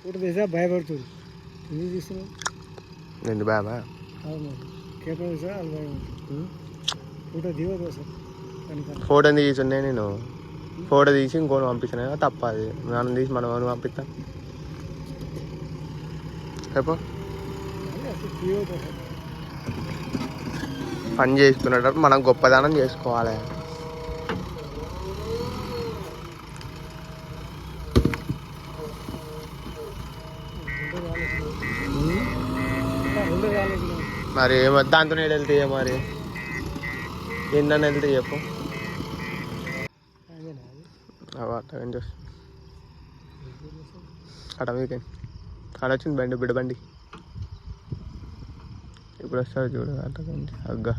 photo తీసా భయపడుతుంది ఎందుకు తీస్తున్నావు ఎందుకు బాబా అవును కేక్ తీసా అది భయపడుతుంది ఫోటో దిగదు సార్ ఫోటో ఎందుకు తీసున్నాయి నేను ఫోటో తీసి ఇంకోటి పంపించిన తప్ప అది మనం తీసి మనం పంపిస్తాం చెప్పు పని చేసుకునేటప్పుడు మనం గొప్పదనం చేసుకోవాలి మరి దాంతో వెళ్తాయి మరి ఎన్నని వెళ్తాయి చెప్పు అట్లా చూసి అట్లా మీకు అలా వచ్చింది బండి బిడ్డ బండి ఇప్పుడు వస్తారు చూడు అట్లా అగ్గా